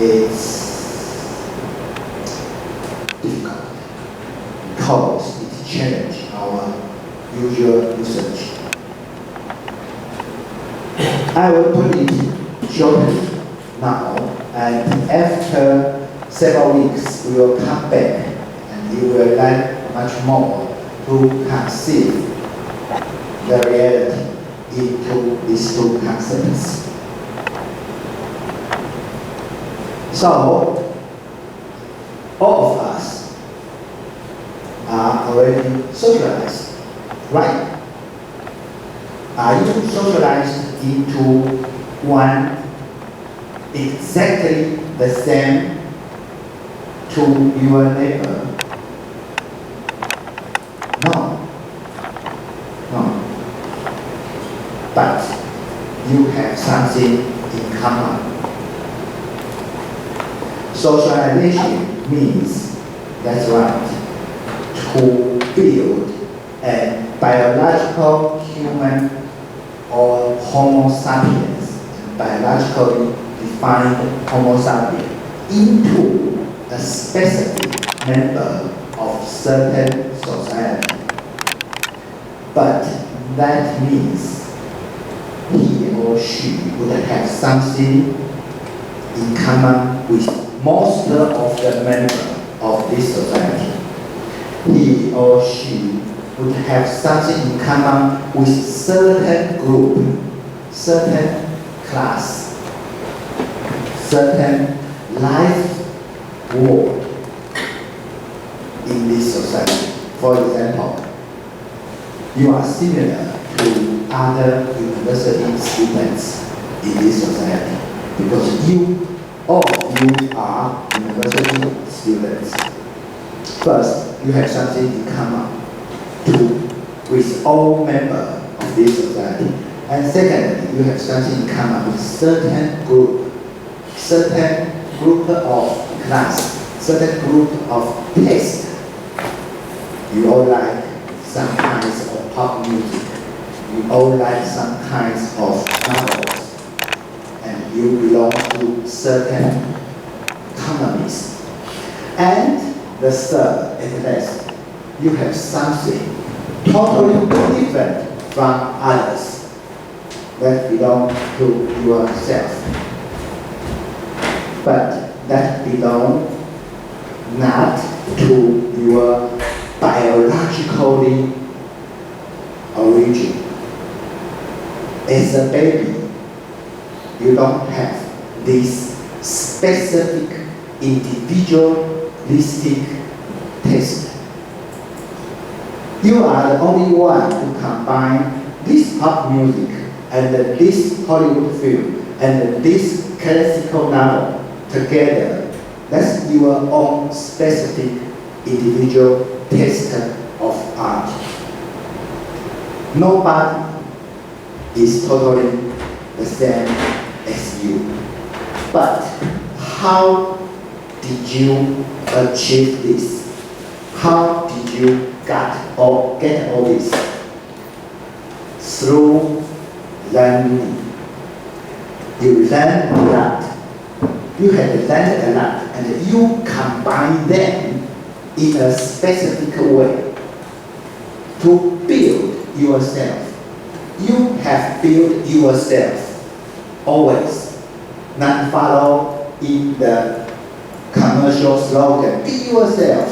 it's difficult because it challenges our usual usage. I will put it shortly now, and after several weeks we will come back and you will learn much more to conceive the reality into these two concepts. So, all of us are already socialized, right? Are you socialized into one exactly the same to your neighbor? No. But you have something in common. Socialization means, that's right, to build a biological human or Homo sapiens, biologically defined Homo sapiens, into a specific member of certain society. But that means he or she would have something in common with most of the members of this society. He or she would have something in common with certain group, certain class, certain life world in this society. For example, you are similar to other university students in this society because all of you are university students. First, you have something in common with all members of this society. And secondly, you have something in common with certain group of class, certain group of taste. You all like some kinds of pop music. You all like some kinds of novels. And you belong to certain communities. And the third, at last, you have something totally different from others that belong to yourself. But that belong not to your biologically origin. As a baby, you don't have this specific individualistic taste. You are the only one who combine this pop music and this Hollywood film and this classical novel together. That's your own specific individual taste of art. Nobody is totally the same as you. But how did you achieve this? How did you get all this? Through learning. You learn a lot. You have learned a lot, and you combine them in a specific way to build yourself. You have built yourself always, not follow in the commercial slogan, be yourself,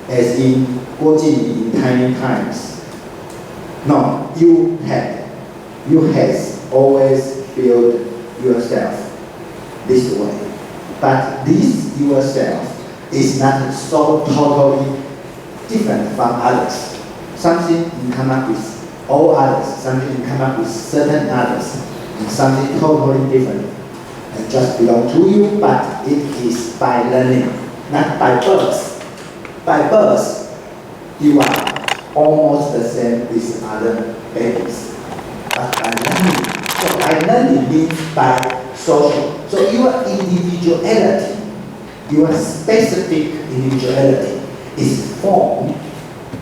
as in Guo Jin in Tiny Times. No, you have always built yourself this way. But this yourself is not so totally different from others. Something in common with all others, something in common with certain others, and something totally different. And just belong to you, but it is by learning, not by birth. By birth, you are almost the same with other babies. But by learning, so by learning means by social. So your individuality, your specific individuality is formed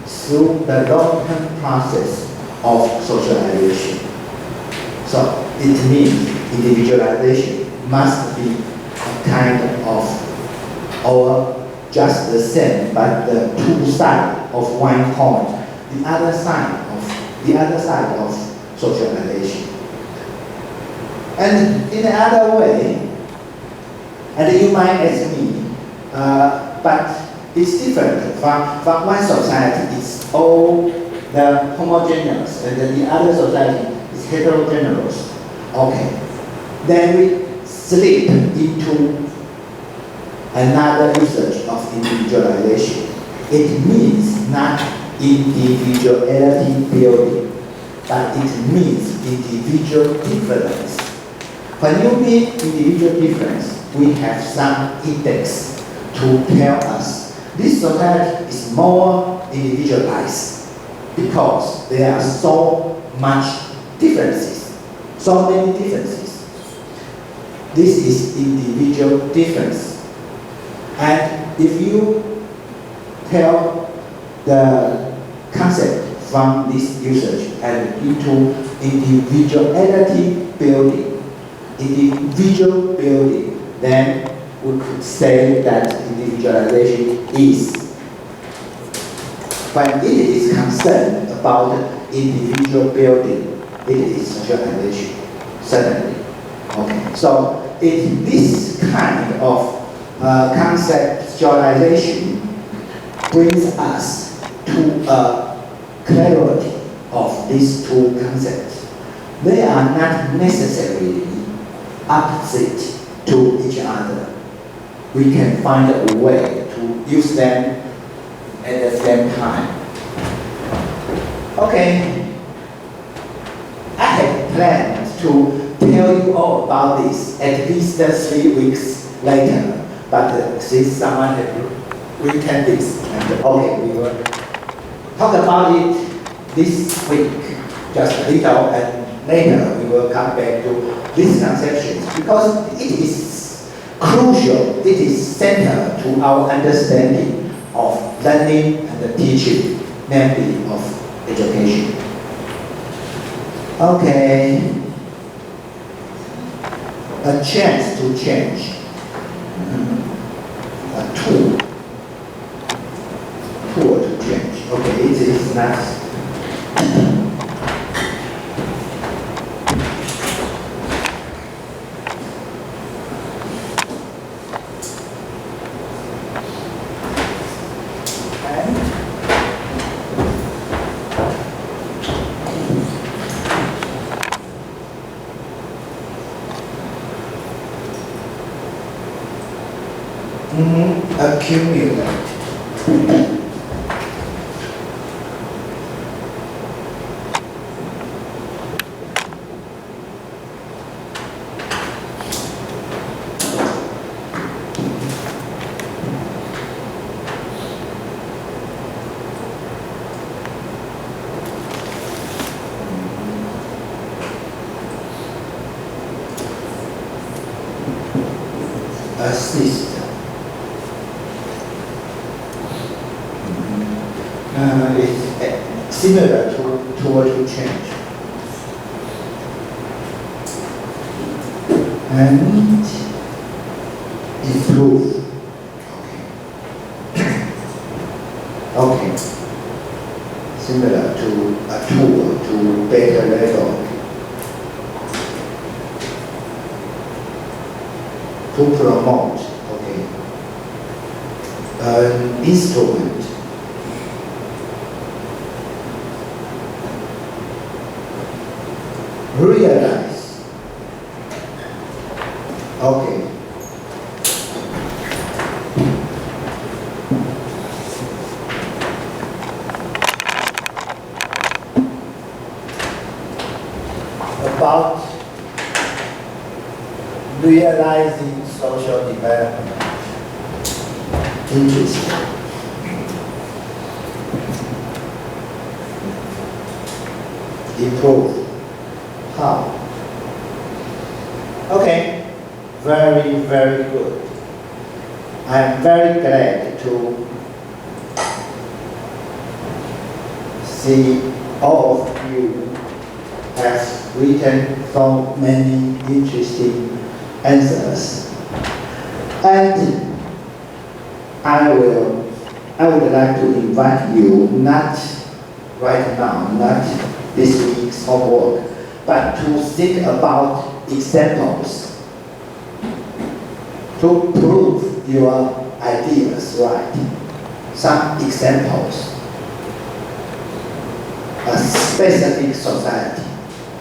through the long-term process of socialization. So it means individualization must be a kind of, or just the same, but the two sides of one coin, the other side of socialization. And in another way, and you might ask me, but it's different from one society, it's all the homogeneous, and then the other society is heterogeneous. Okay, then we slip into another usage of individualization. It means not individuality building, but it means individual difference. When you mean individual difference, we have some index to tell us this society is more individualized because there are so much differences, so many differences. This is individual difference. And if you tell the concept from this usage and into individual building, then we could say that individualization is, when it is concerned about individual building, it is socialization, certainly. Okay, so this kind of conceptualization brings us to a clarity of these two concepts. They are not necessarily opposite to each other. We can find a way to use them at the same time. Okay, I had planned to tell you all about this at least 3 weeks later, but since someone had written this, and okay, we will talk about it this week, just a little, and later we will come back to these conceptions because it is crucial, it is central to our understanding of learning and teaching, namely of education. Okay, a chance to change, a tool to change. Okay, it is not. Accumulate. Assist. It's similar to change. And improve. Okay. Similar to a tool to better level. To promote. Okay. An instrument. Realize. Okay. About realizing social development. Interesting. Improve. How? Okay, very, very good. I'm very glad to see all of you have written so many interesting answers. And I would like to invite you, not right now, not this week's homework, but to think about examples to prove your ideas right. Some examples. A specific society,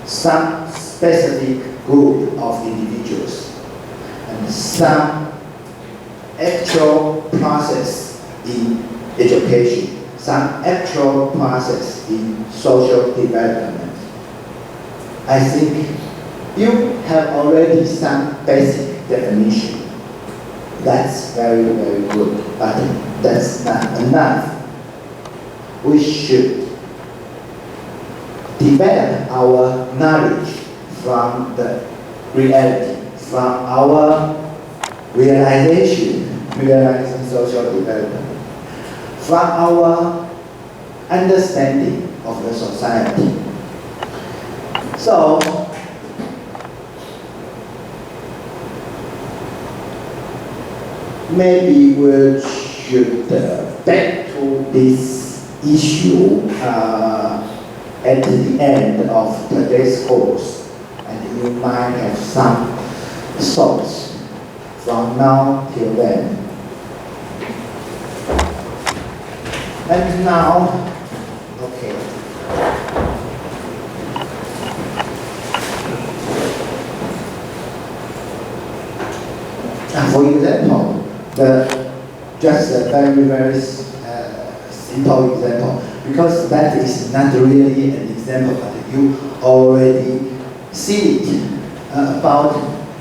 some specific group of individuals, and some actual process in education, some actual process in social development. I think you have already some basic definition. That's very, very good, but that's not enough. We should develop our knowledge from the reality, from our realizing social development, from our understanding of the society. So, maybe we should back to this issue at the end of today's course, and you might have some thoughts from now till then. And now, okay. And for example, just a very, very simple example, because that is not really an example, but you already see it about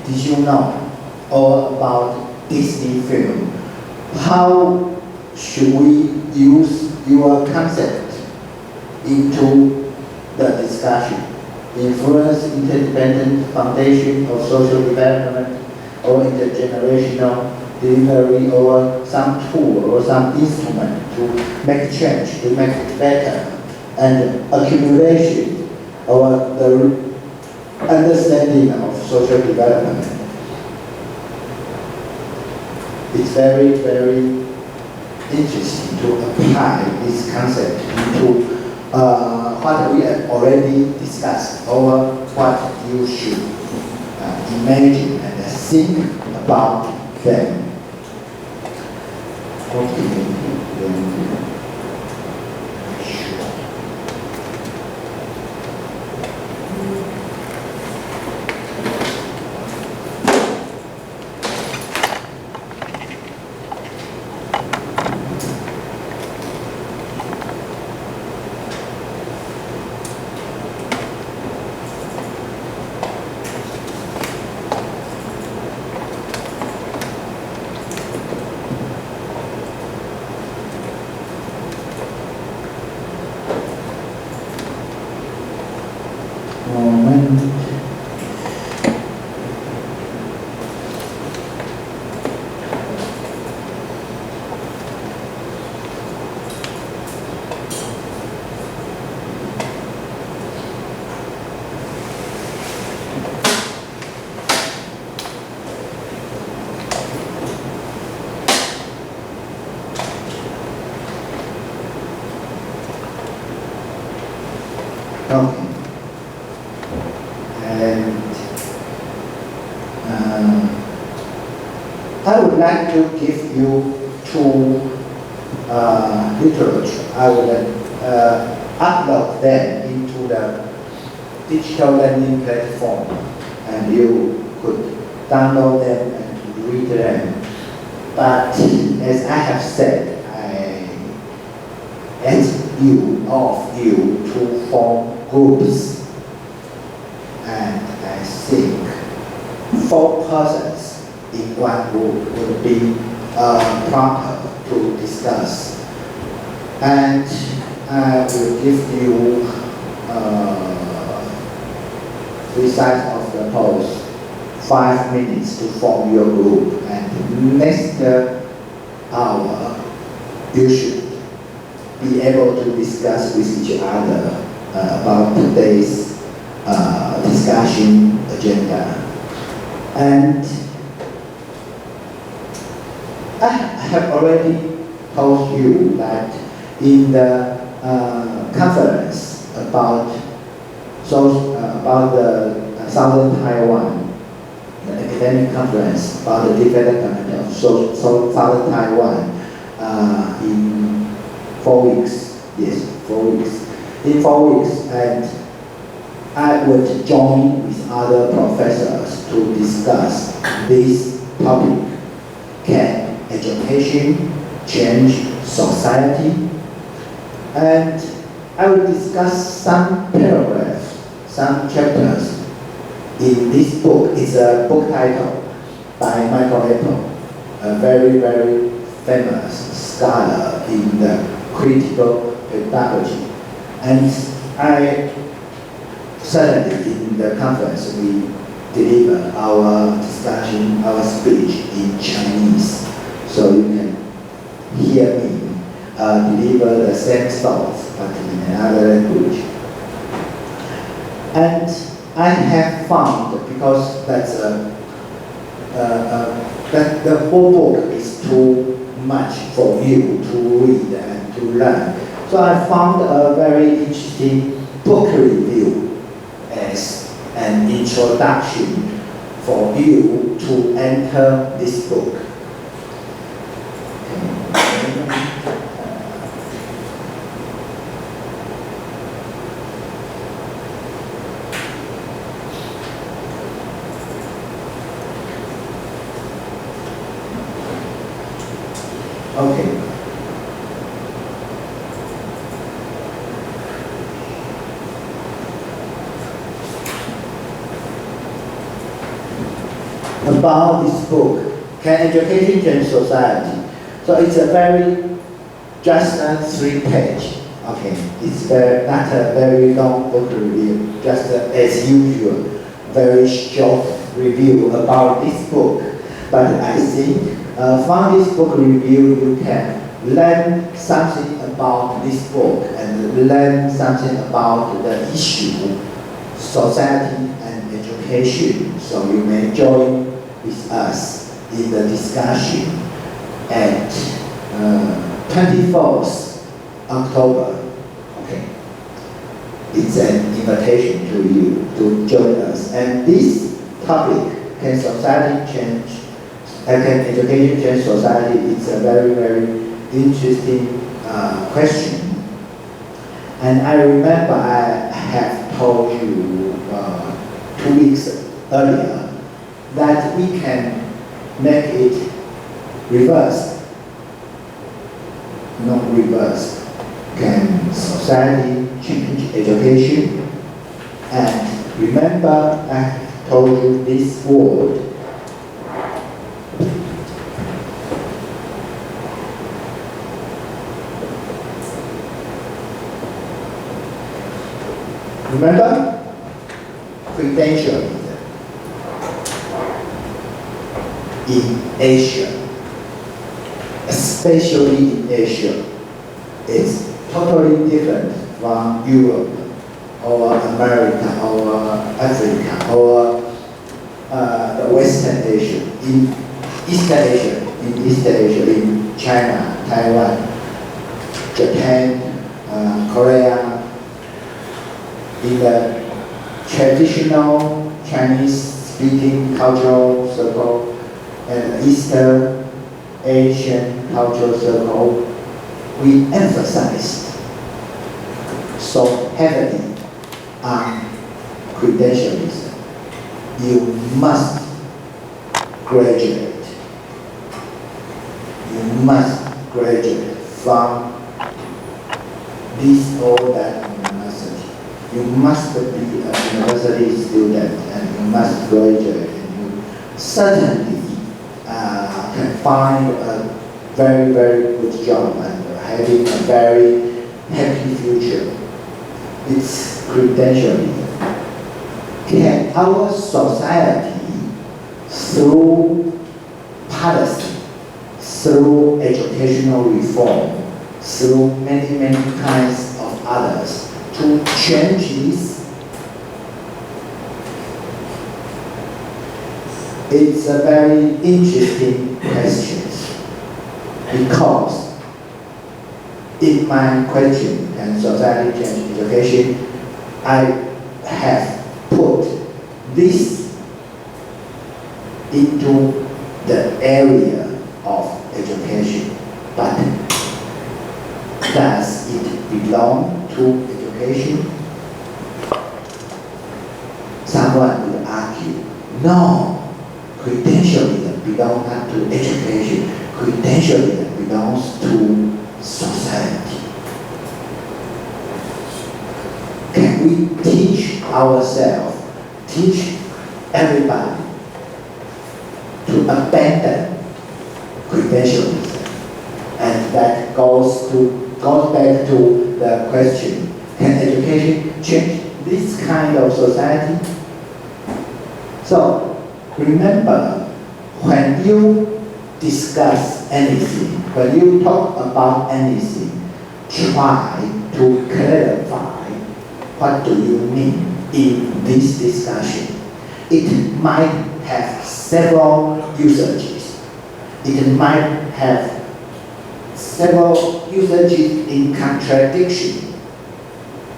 Did You Know, or about Disney film. How should we use your concept into the discussion? Influence, interdependent foundation of social development, or intergenerational delivery, or some tool or some instrument to make change, to make it better, and accumulation or the understanding of social development. It's very, very interesting to apply this concept into what we have already discussed, or what you should imagine and think about them. Okay. And I would like to give you two literature. I would upload them into the digital learning platform, and you could download them and read them. But as I have said, I ask all of you to form groups, and I think 4 persons in one group would be proper to discuss. And I will give you 3 sides of the post, 5 minutes to form your group, and next hour you should be able to discuss with each other about today's discussion agenda. And I have already told you that in the conference about the Southern Taiwan, the academic conference about the development of Southern Taiwan in 4 weeks. Yes, 4 weeks. In 4 weeks, and I would join with other professors to discuss this topic. Can education change society? And I will discuss some paragraphs, some chapters in this book. It's a book title by Michael Apple, a very, very famous scholar in the critical pedagogy. And I certainly in the conference we deliver our discussion, our speech in Chinese, so you can hear me deliver the same thoughts but in another language. And I have found, because that's that the whole book is too much for you to read and to learn, so I found a very interesting book review as an introduction for you to enter this book. Okay. About this book, Can Education Change Society? So it's a very, just a 3-page. Okay, it's not a very long book review, just as usual, very short review about this book. But I think from this book review you can learn something about this book and learn something about the issue, society and education. So you may join with us in the discussion at 24th October. Okay, it's an invitation to you to join us. And this topic, can society change? Can education change society? It's a very, very interesting question. And I remember I have told you 2 weeks earlier that we can make it reversed. Not reversed. Can society change education? And remember I told you this word. Remember? Credentialism in Asia, especially in Asia, is totally different from Europe or America or Africa or the Western Asia. In East Asia, in China, Taiwan, Japan, Korea, in the traditional Chinese-speaking cultural circle and Eastern Asian cultural circle, we emphasized so heavily on credentialism. You must graduate. You must graduate from this or that university. You must be a university student and you must graduate, and you certainly can find a very, very good job and having a very happy future. It's credentialism. Can our society, through policy, through educational reform, through many, many kinds of others, to change this? It's a very interesting question. because in my question and society change education, I have put this into the area of education, but does it belong to education? Someone would argue, no, credentialism belongs not to education, credentialism belongs to society. Can we teach ourselves, teach everybody to abandon credentialism? And that goes back to the question, can education change this kind of society? So remember, when you discuss anything, when you talk about anything, try to clarify what do you mean in this discussion. It might have several usages. It might have several usages in contradiction,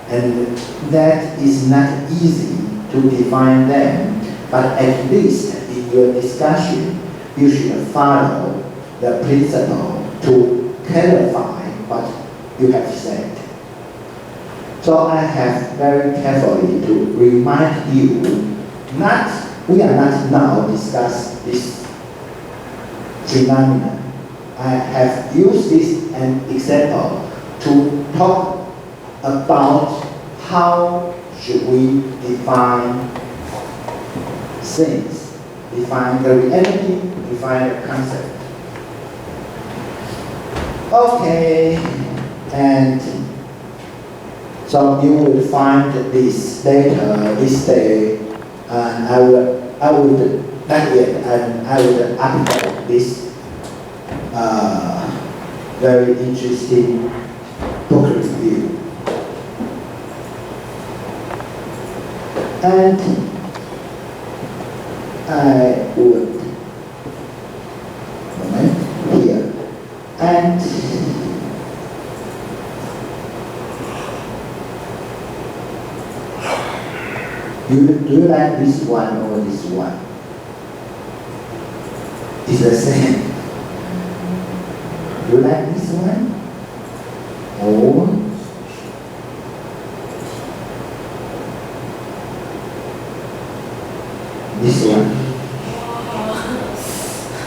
and that is not easy to define them, but at least in your discussion, you should follow the principle to clarify what you have said. So I have very carefully to remind you, we are not now discuss this phenomenon. I have used this an example to talk about how should we define things, define the reality, define the concept. Okay, and so you will find this later this day, and I would not yet, and I would upload this very interesting book review. And I would here, and do you like this one or this one? It's the same. Do you like this one? Or this one?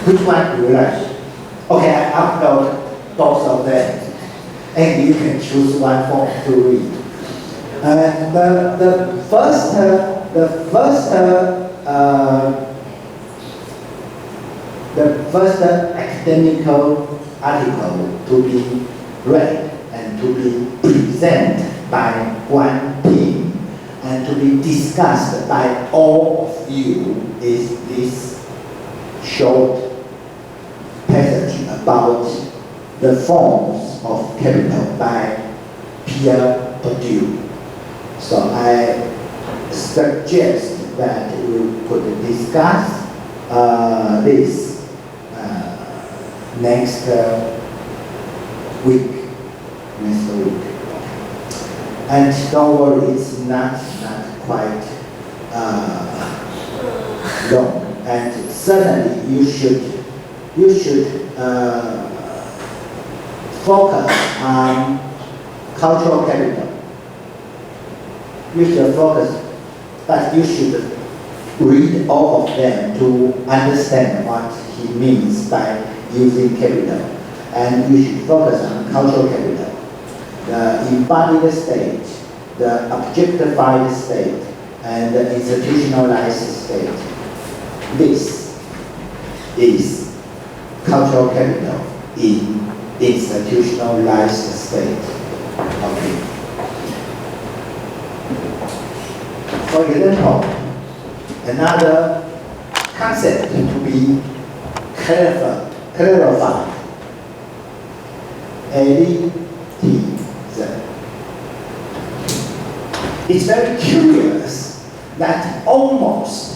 Which one do you like? Okay, I upload both of them, and you can choose one to read. The first academical article to be read and to be presented by one team and to be discussed by all of you is this short passage about the forms of capital by Pierre Bourdieu. So I suggest that we could discuss this next week. And don't worry, it's not quite long. And certainly you should focus on cultural capital. You should focus, but you should read all of them to understand what he means by using capital. And you should focus on cultural capital, the embodied state, the objectified state, and the institutionalized state. This is cultural capital in institutionalized state. Okay. For example, another concept to be clarified, elitism. It's very curious that almost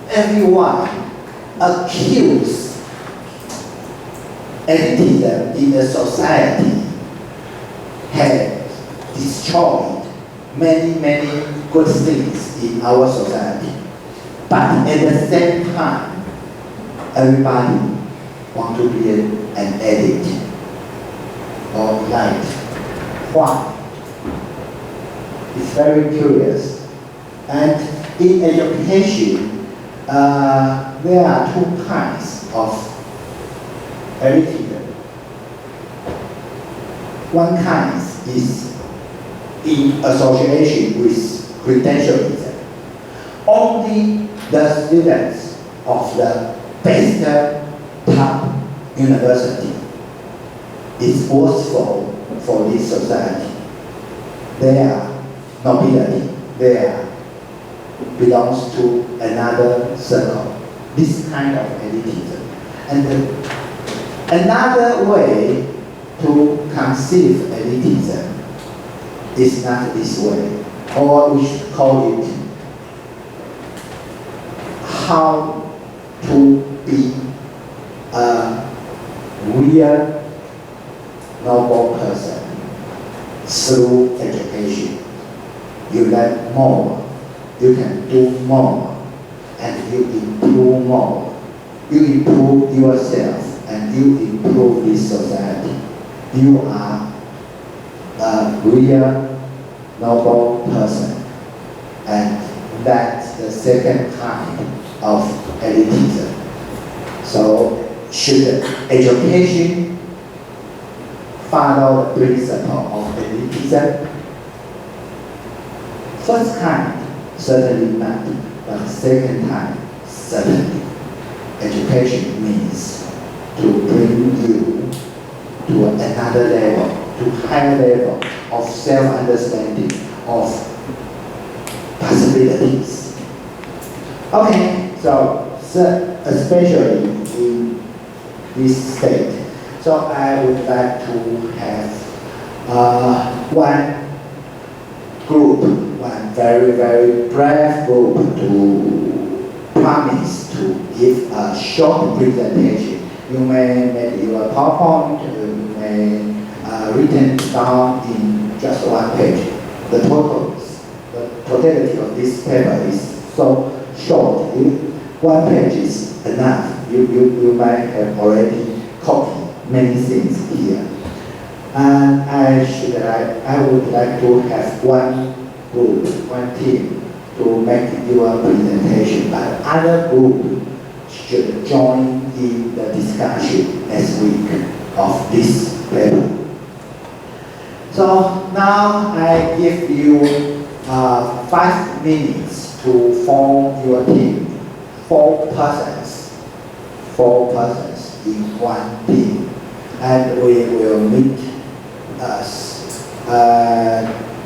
everyone accuses elitism in the society has destroyed many good things in our society. But at the same time, everybody wants to be an elite or light. Why? It's very curious. And in education, there are two kinds of elitism. One kind is in association with credentialism. Only the students of the best top university is useful for this society. They are nobility. They are belongs to another circle. This kind of elitism. And another way to conceive elitism is not this way, or we should call it how to be a real noble person through education. You learn more, you can do more, and you improve more. You improve yourself and you improve this society. You are a real noble person, and that's the second kind of elitism. So should education follow the principle of elitism? First kind, certainly not, but second kind, certainly. Education means to bring you to another level, to higher level of self-understanding, of possibilities. Okay, so especially in this state, so I would like to have one group, one very brave group to promise to give a short presentation. You may make your PowerPoint, you may written down in just one page. The totality of this paper is so short. One page is enough. You might have already copied many things here. And I would like to have one group, one team to make your presentation, but other group should join in the discussion next week of this paper. So now I give you 5 minutes to form your team. 4 persons in one team, and we will meet us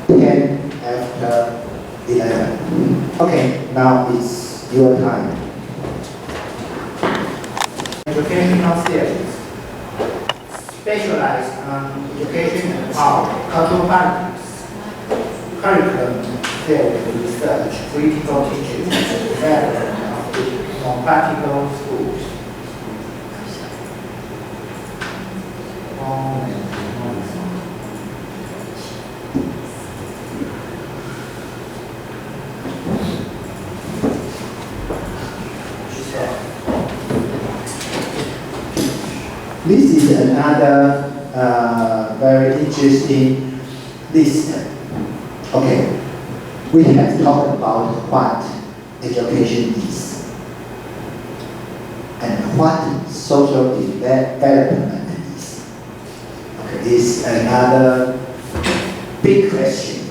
10 after 11. Okay, now it's your time. Educational theories specialized on education and power, counterparties, curriculum theory research, critical teaching, development of non-practical schools. This is another very interesting list. Okay, we have talked about what education is and what social development is. Okay, it's another big question.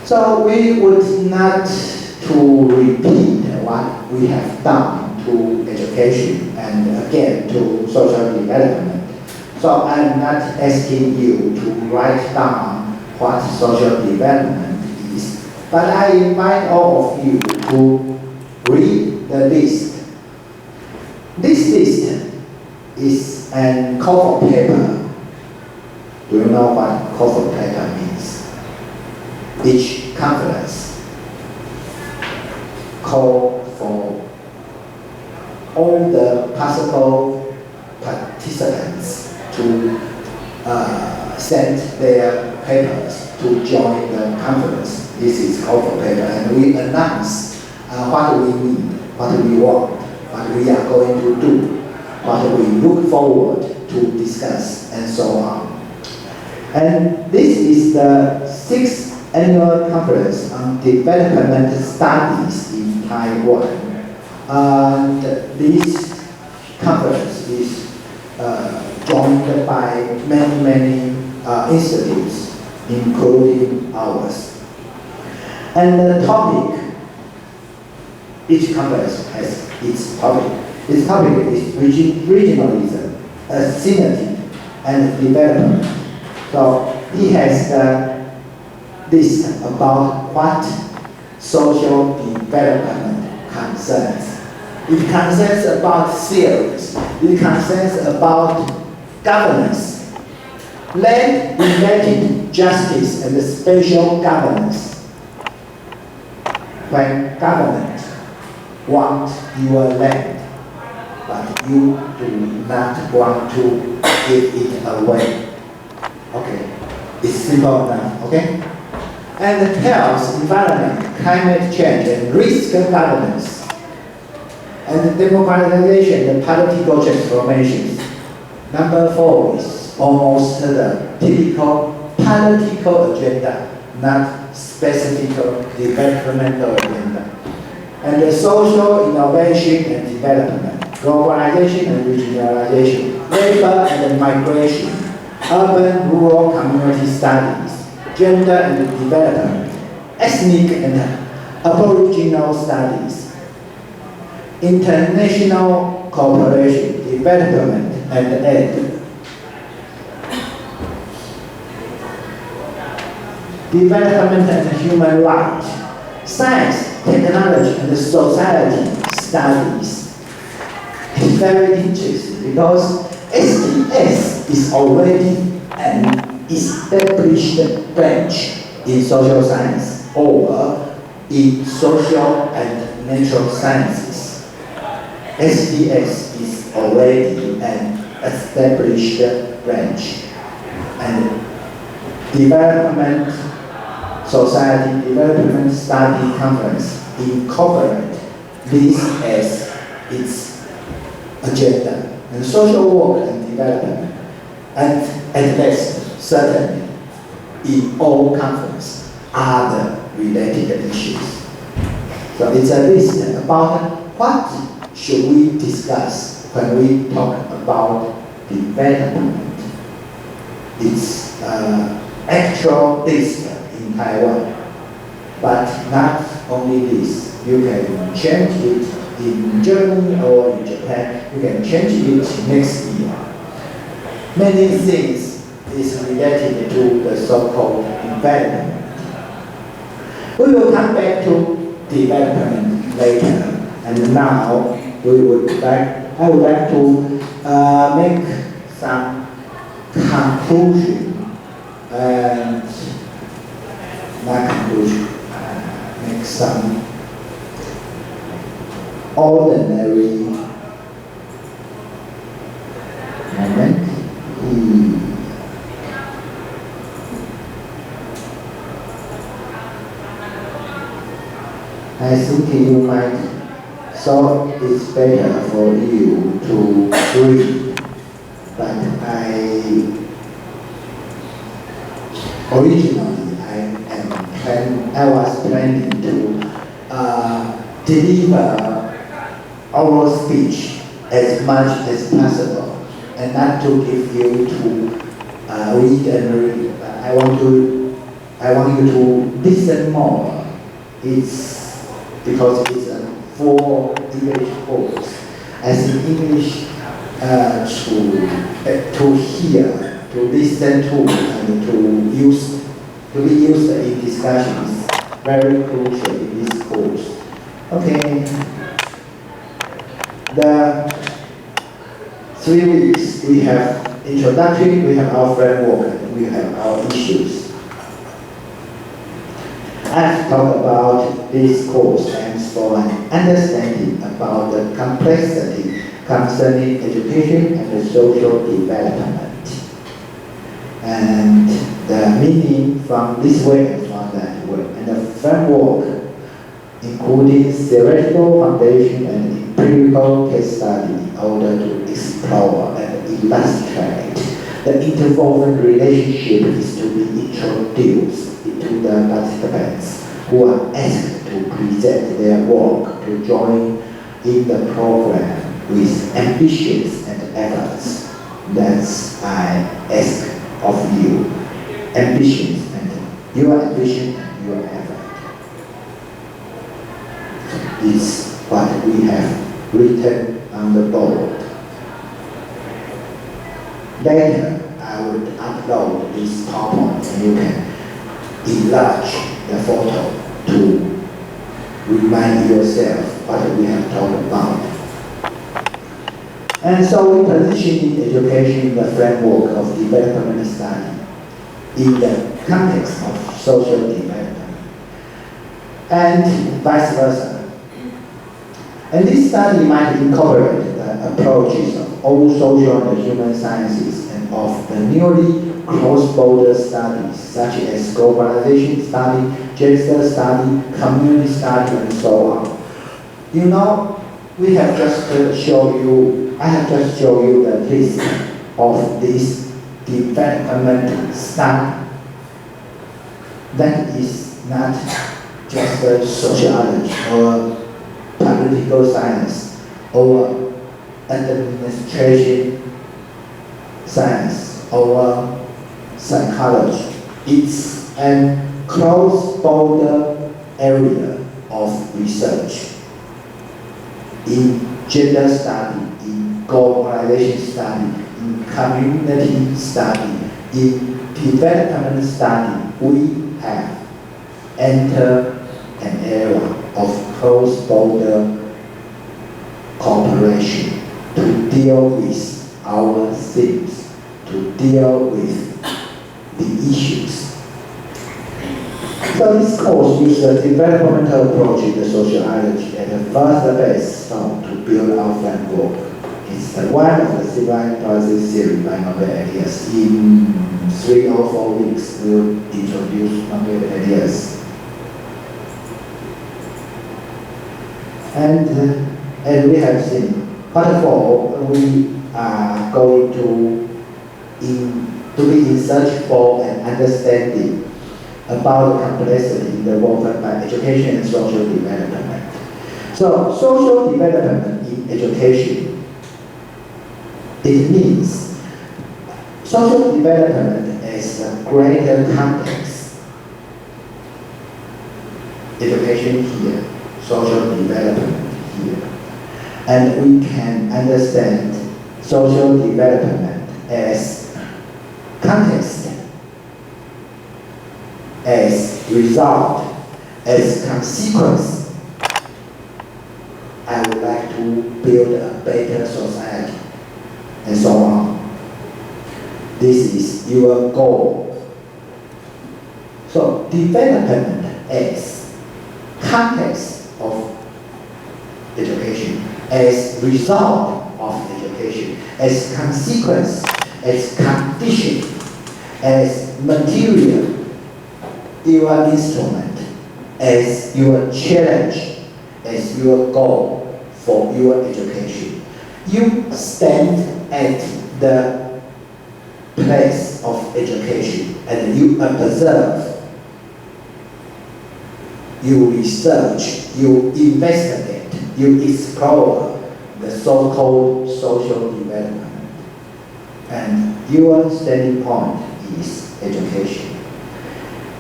So we would not to repeat what we have done to education and again to social development. So I'm not asking you to write down what social development is, but I invite all of you to read the list. This list is a call for paper. Do you know what call for paper means? Each conference call for all the possible participants to send their papers to join the conference. This is call for paper, and we announce what we need, what we want, what we are going to do, what we look forward to discuss, and so on. And this is the 6th annual conference on development studies in Taiwan. And this conference is joined by many institutes, including ours. And the topic, each conference has its topic. Its topic is regionalism, synergy, and development. So he has the list about what social development concerns. It concerns about theories. It concerns about governance, land-related justice and spatial governance. When government wants your land, but you do not want to give it away. Okay, it's simple enough, okay? And health, environment, climate change, and risk governance. And democratization and political transformations. Number 4 is almost the typical political agenda, not specific developmental agenda. And the social innovation and development, globalization and regionalization, labor and migration, urban-rural community studies, gender and development, ethnic and aboriginal studies, international cooperation, development, and aid. Development and human rights, science, technology, and society studies. It's very interesting because SDS is already an established branch in social science or in social and natural sciences. SDS is already an established branch, and development society development study conference incorporate this as its agenda. And social work and development, and at least certainly in all conferences, are the related issues. So it's a list about what should we discuss when we talk about development. It's actual list in Taiwan, but not only this. You can change it in Germany or in Japan. You can change it next year. Many things is related to the so-called development. We will come back to development later. And now I would like to make some conclusion and not conclusion, make some ordinary moment. I think you might thought it's better for you to read, but originally I was planning to deliver oral speech as much as possible, and not to give you to read and read. But I want you to listen more. It's because it's a 4 English words. As in English, to hear, to listen to, and to be used in discussions, very crucial in this course. Okay. The 3 weeks we have introductory, we have our framework, and we have our issues. I've talked about this course aims for an understanding about the complexity concerning education and social development. And the meaning from this way and from that way. And the framework including theoretical foundation and empirical case study in order to explore and illustrate the interwoven relationship is to be introduced into the participants who are asked to present their work to join in the program with ambitions and efforts. That's I ask of you. Ambitions and your ambition and your effort. Is what we have written on the board. Later, I would upload this PowerPoint and you can enlarge the photo to remind yourself what we have talked about. And so we position education in the framework of development study in the context of social development and vice versa. And this study might incorporate the approaches of all social and human sciences and of the newly cross-border studies such as globalization study, gender study, community study, and so on. You know, I have just shown you the list of this development study. That is not just a sociology or political science or administration science or psychology. It's a cross-border area of research in gender study, in globalization study, in community study, in development study. We have entered an era of cross-border cooperation to deal with our themes, to deal with the issues. So this course uses a developmental approach in the sociology and a fast-based stone to build our framework. It's one of the civil enterprises series by Nobel Elias. In 3 or 4 weeks, we'll introduce Nobel Elias. And we have seen, part 4, we are going to be in search for an understanding about the complexity involved by education and social development. So, social development in education, it means social development as a greater context. Education here, social development here. And we can understand social development as context, as result, as consequence. I would like to build a better society, and so on. This is your goal. So development as context of education, as result of education, as consequence, as condition, as material, your instrument, as your challenge, as your goal for your education. You stand at the place of education and you observe, you research, you investigate, you explore the so-called social development. And your standing point is education.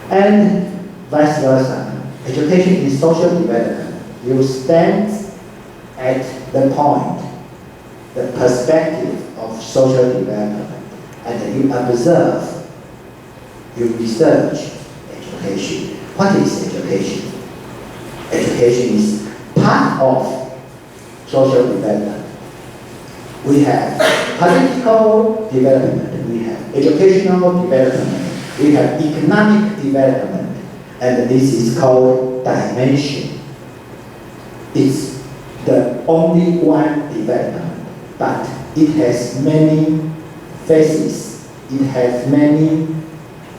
And vice versa, education is social development. You stand at the point, the perspective of social development, and you observe, you research education. What is education? Education is part of social development. We have political development, we have educational development, we have economic development, and this is called dimension. It's the only one development. but it has many faces, it has many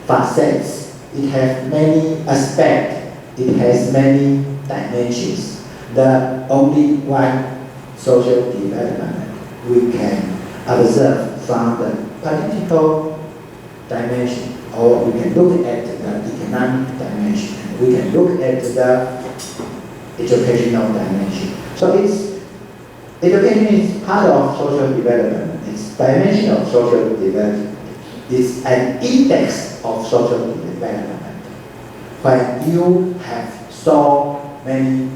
facets, it has many aspects, it has many dimensions. The only one social development we can observe from the political dimension, or we can look at the economic dimension, we can look at the educational dimension. So education is part of social development. It's dimension of social development. It's an index of social development. When you have so many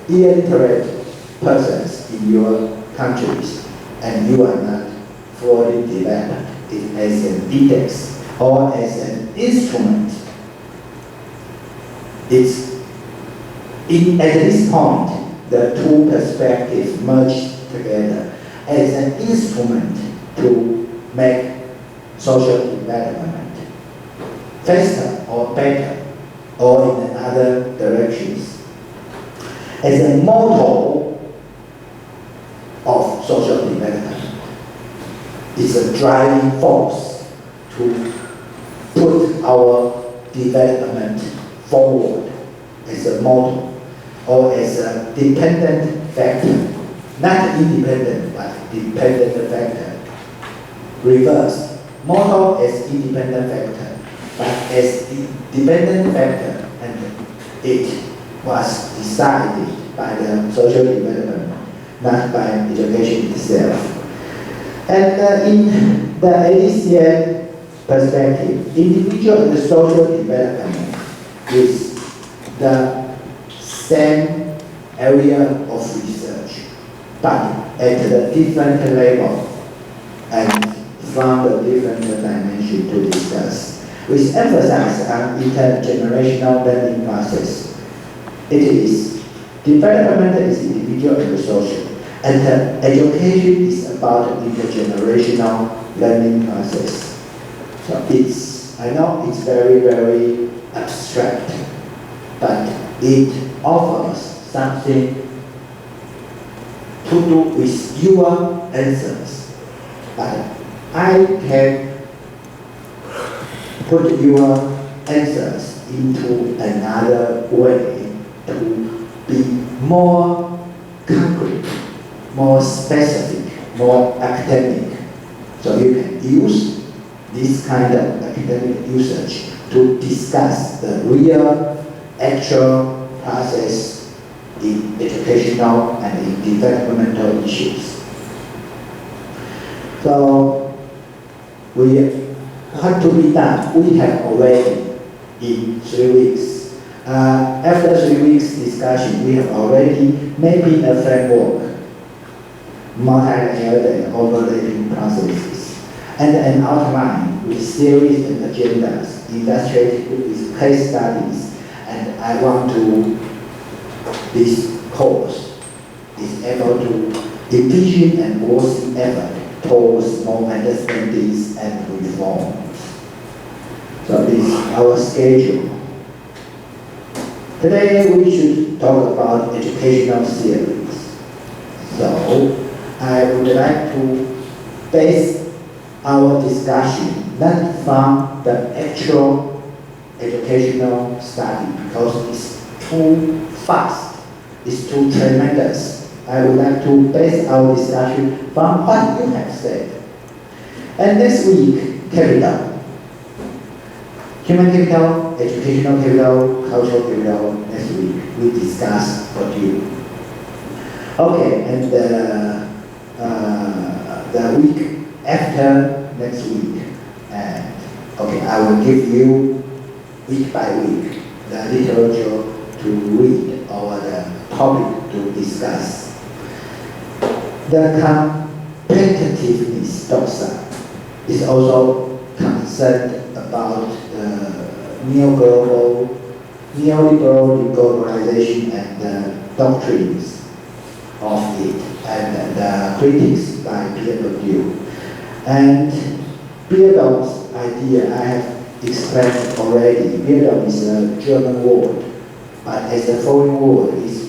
illiterate persons in your countries, and you are not fully developed, it as an index or as an instrument. It's at this point, the two perspectives merge together as an instrument to make social development faster or better or in other directions. As a model of social development, it's a driving force to put our development forward as a model or as a dependent factor, not independent, but dependent factor. Reversed, model as independent factor, but as dependent factor, and it was decided by the social development, not by education itself. And in the ADCN perspective, individual and social development is the same area of research, but at a different level and from a different dimension to discuss. With emphasis on intergenerational learning process. It is development is individual and social, and education is about intergenerational learning process. So I know it's very abstract, but it offers something to do with your answers. But I can put your answers into another way to be more concrete, more specific, more academic. So you can use this kind of academic usage to discuss the real, actual process in educational and in developmental issues. So what to be done? We have already in 3 weeks. After 3 weeks discussion, we have already maybe a framework, multi-layered and overlapping processes, and an outline with series and agendas, illustrated with case studies. And I want to, this course is able to envision and work effort towards more understandings and reforms. So this is our schedule. Today we should talk about educational theories. So I would like to base our discussion not from the actual educational study because it's too fast, it's too tremendous. I would like to base our discussion from what you have said. And next week, capital. Human capital, educational capital, cultural capital. Next week, we discuss for you. Okay, and the week after next week, and okay, I will give you week by week the literature to read or the topic to discuss. The competitiveness doctrine is also concerned about neoliberal globalization and the doctrines of it, and the critics by Pierre Bourdieu. And Bildung's idea I have explained already. Bildung is a German word, but as a foreign word, it's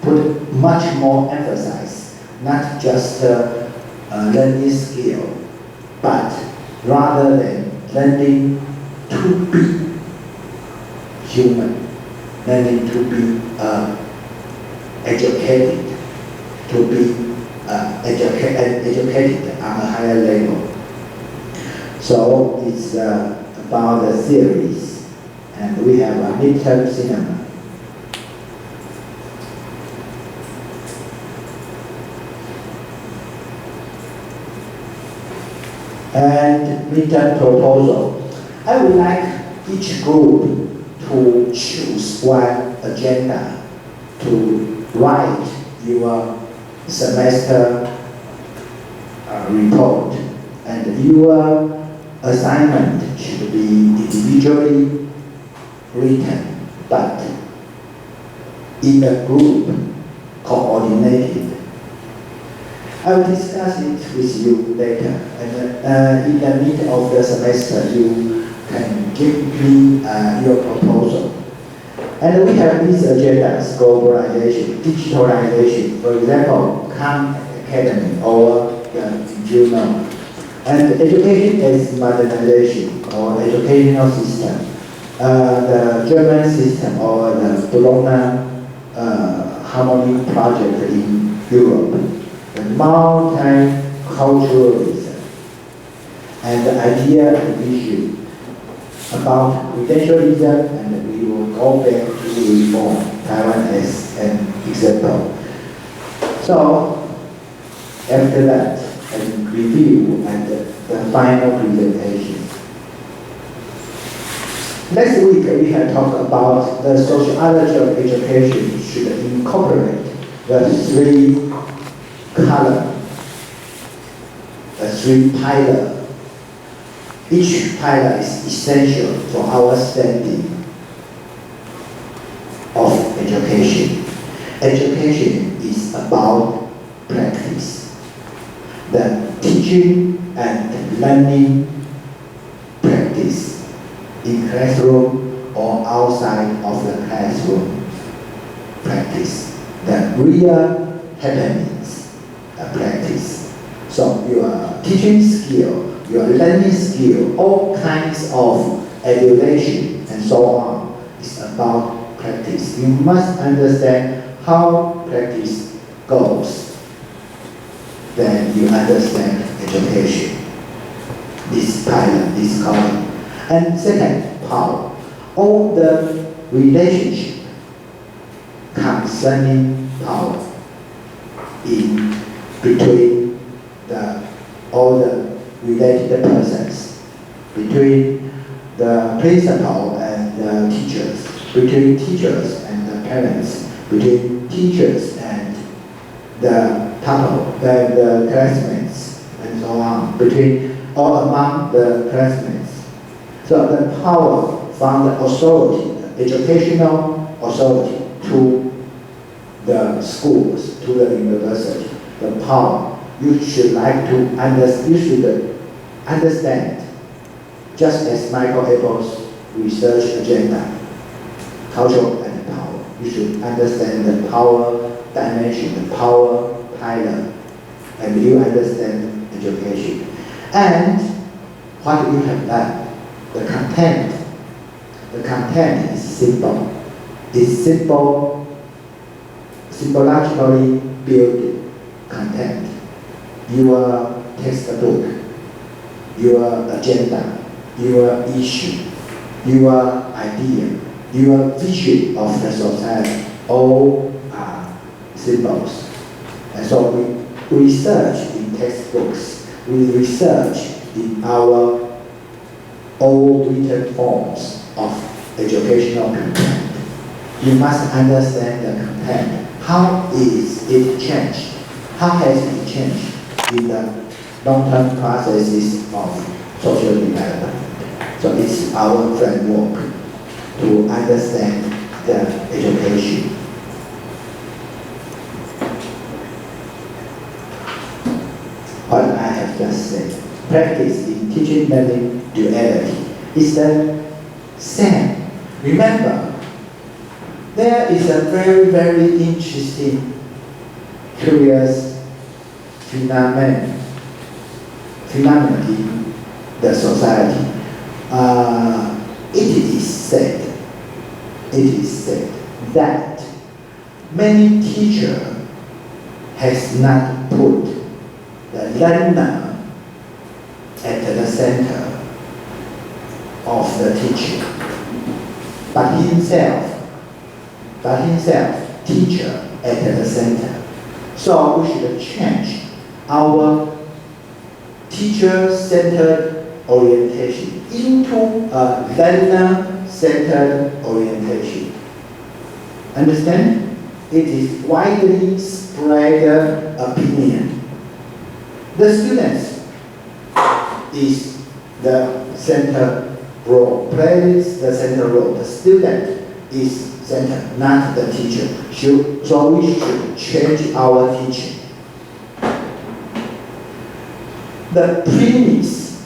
put much more emphasis, not just learning skill, but rather than learning to be human, learning to be educated, to be educated on a higher level. So it's about the theories, and we have a midterm cinema. And midterm proposal. I would like each group to choose one agenda to write your semester report, and your assignment should be individually written, but in a group, coordinated. I will discuss it with you later, and in the middle of the semester, you can give me your proposal. And we have these agendas: globalization, digitalization, for example, Khan Academy or journal, and education is modernization or educational system, the German system or the Bologna Harmony project in Europe. The multiculturalism, and the idea and vision about credentialism, and we will go back to reform Taiwan as an example. So, after that, and review and the final presentation. Next week, we can talk about the sociology of education should incorporate the three column, the three pillars. Each pillar is essential for our standing of education. Education is about practice. The teaching and learning practice in classroom or outside of the classroom practice. The real happenings practice. So your teaching skill, your learning skill, all kinds of education and so on is about practice. You must understand how practice goes. Then you understand education. This pilot, this column. And second, power. All the relationship concerning power in between all the related persons, between the principal and the teachers, between teachers and the parents, between teachers and the classmates, and so on, between or among the classmates. So the power from the authority, the educational authority, to the schools, to the university, the power, you should understand, just as Michael Apple's research agenda, culture and power. You should understand the power dimension, the power pillar, and you understand education. And what you have done, the content is simple. It's simple, symbologically built content. Your textbook, your agenda, your issue, your idea, your vision of the society, all are symbols. And so we research in textbooks, we research in our all written forms of educational content. You must understand the content. How is it changed? How has it changed in the long-term processes of social development? So it's our framework to understand the education. What I have just said, practice in teaching learning duality is the same. Remember, there is a very, very interesting, curious phenomenon in the society. It is said that many teachers has not put the learner at the center of the teaching, but himself, teacher at the center. So we should change our teacher-centered orientation into a learner-centered orientation. Understand? It is widely spread opinion. The students is the center role, plays the center role. The student is center, not the teacher. So we should change our teaching. The premise,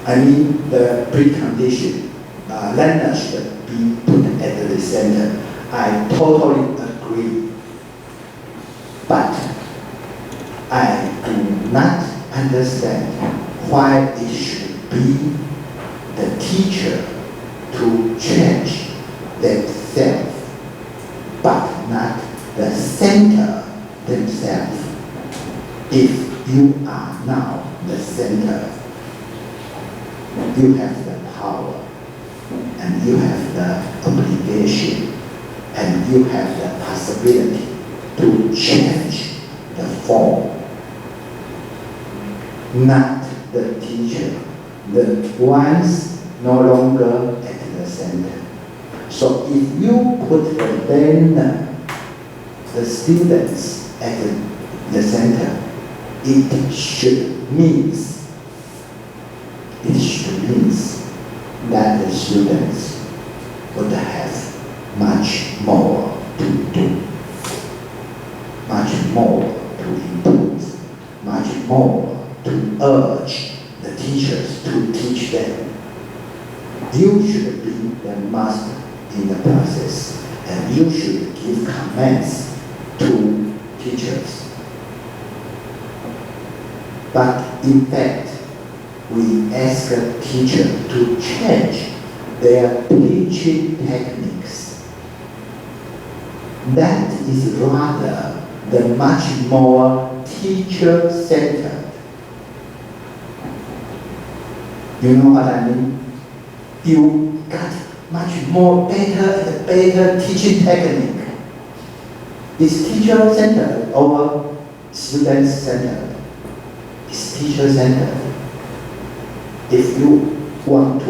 the precondition, learner should be put at the center. I totally agree. But I do not understand why it should be the teacher to change themselves, but not the center themselves. If you are now the center, you have the power, and you have the obligation, and you have the possibility to change the form. Not the teacher, the ones no longer at the center. So if you put the learner, the students at the center, it should mean that the students would have much more to do, much more to improve, much more to urge the teachers to teach them. You should be the master in the process, and you should give commands to teachers. But in fact, we ask a teacher to change their teaching techniques. That is rather the much more teacher-centered. You know what I mean? You got much more better teaching technique. Is teacher-centered or student-centered? Is teacher-centered. If you want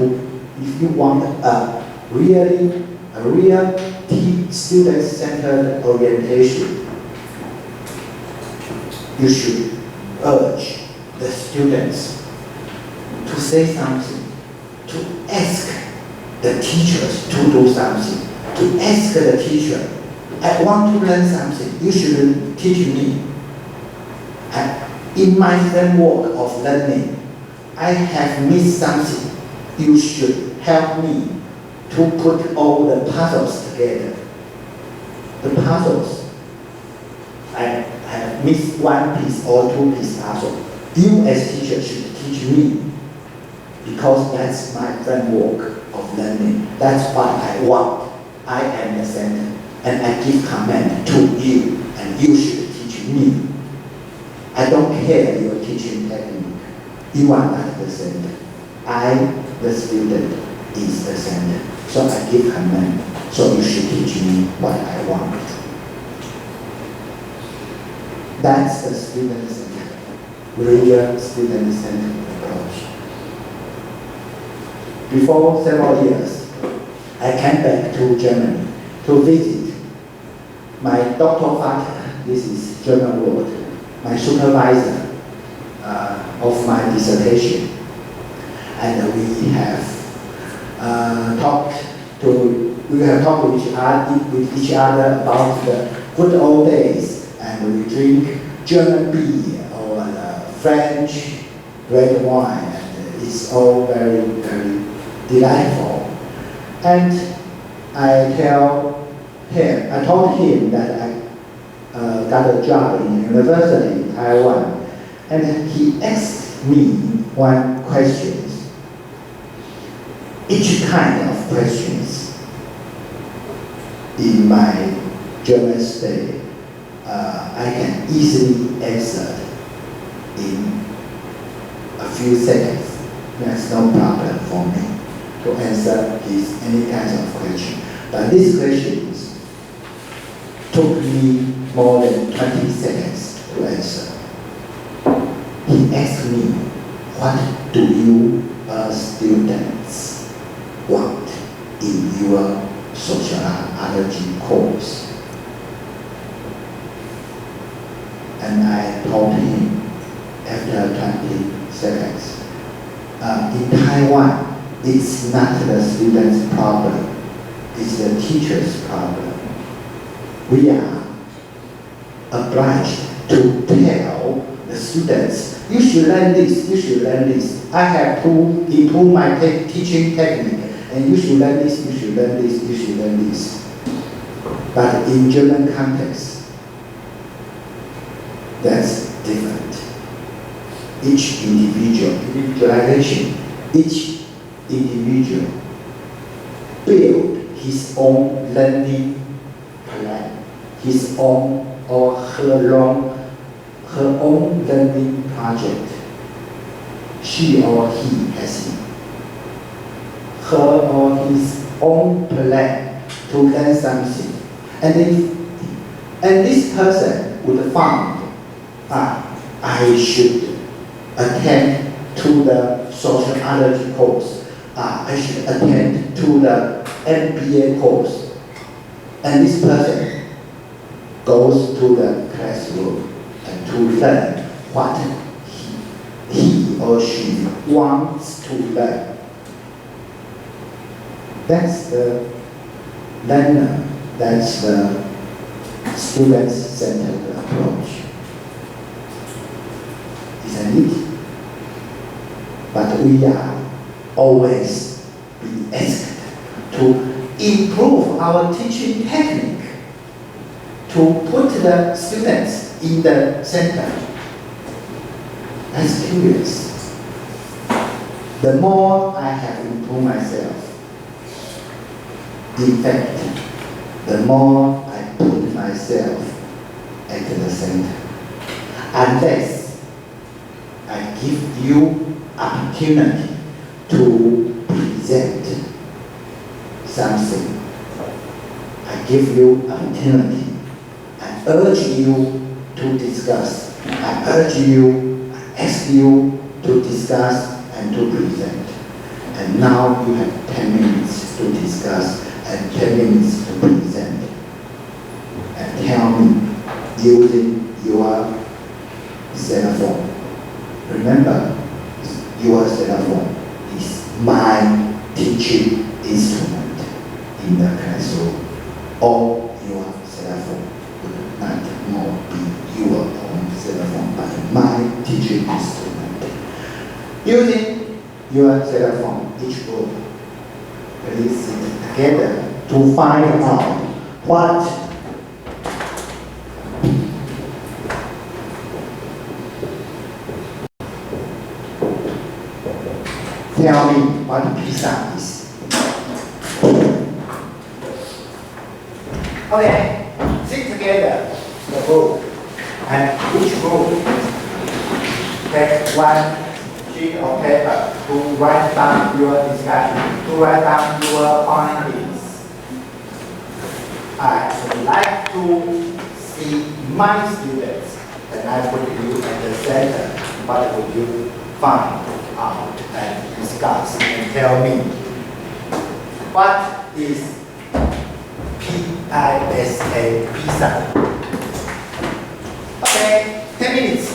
a real student-centered orientation, you should urge the students to say something, to ask the teachers to do something, to ask the teacher, I want to learn something, you should teach me. In my framework of learning, I have missed something. You should help me to put all the puzzles together. The puzzles, I have missed one piece or two piece puzzle. You as teacher should teach me, because that's my framework of learning. That's what I want. I am the center, and I give command to you, and you should teach me. I don't care your teaching technique. You are not the center. I, the student, is the center. So I give command. So you should teach me what I want. That's the student-centered, real student-centered approach. Before several years, I came back to Germany to visit my Dr. Vater, this is German word, my supervisor of my dissertation. And we have talked with each other about the good old days, and we drink German beer or French red wine, and it's all very, very delightful. And I told him that I got a job in university in Taiwan, and he asked me one question. Each kind of questions in my German study, I can easily answer in a few seconds. That's no problem for me to answer any kind of question. But these questions took me more than 20 seconds to answer. He asked me, what do you students want in your sociology course? And I told him after 20 seconds, in Taiwan, it's not the student's problem, it's the teacher's problem. We are obliged to tell the students, you should learn this, you should learn this. I have to improve my teaching technique, and you should learn this, you should learn this, you should learn this. But in German context, that's different. Each individualization, each individual build his own learning plan, his own or her own learning project. She or he has her or his own plan to learn something. And this person would find, I should attend to the sociology course. I should attend to the MBA course. And this person goes to the classroom and to learn what he or she wants to learn. That's the learner, that's the student-centered approach. Isn't it? But we are always being asked to improve our teaching technique, to put the students in the center. That's curious. The more I have improved myself, in fact, the more I put myself at the center. Unless I give you opportunity to present something, I give you opportunity, I urge you to discuss, I urge you, I ask you to discuss and to present. And now you have 10 minutes to discuss and 10 minutes to present. And tell me, using your cell phone. Remember, your cell phone is my teaching instrument in the classroom. Or your cell phone would not more be your own cell phone, but my teaching instrument. Using your cell phone, each group, please sit together to find out what tell me what pizza is. Okay, sit together, the group, and each group take one sheet of paper to write down your discussion, to write down your findings. I would like to see my students, and I put you at the center. What would you find out and discuss and tell me? What is PISA, pizza? Okay, 10 minutes.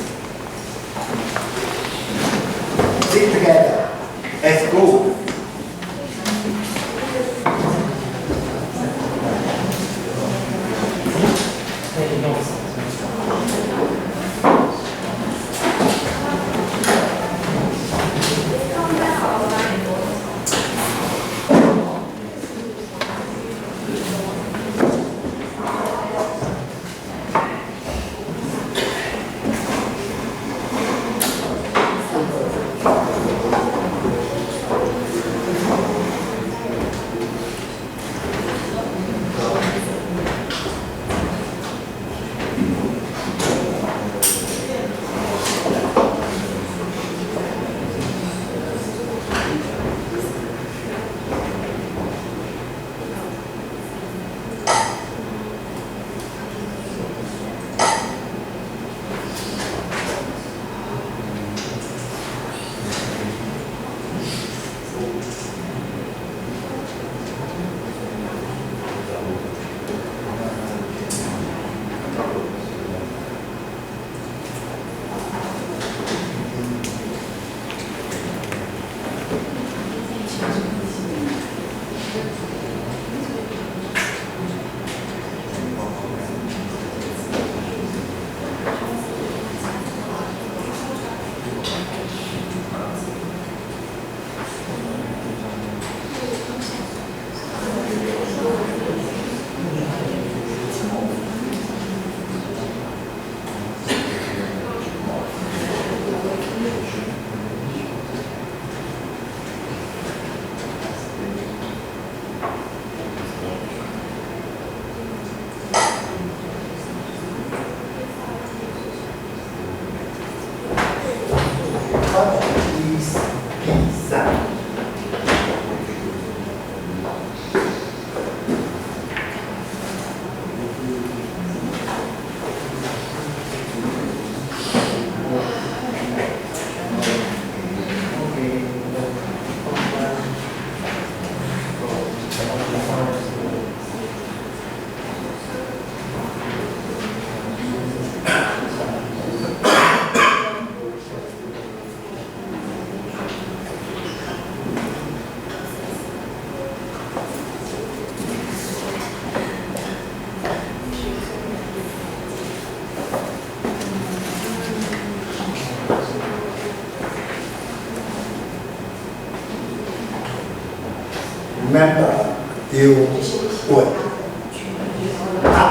Sit together as a group.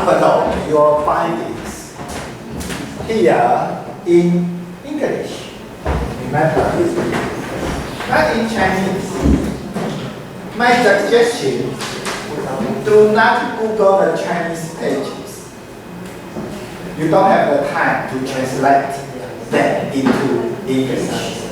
upload your findings here in English. Remember, not in Chinese. My suggestion, do not Google the Chinese pages. You don't have the time to translate them into English.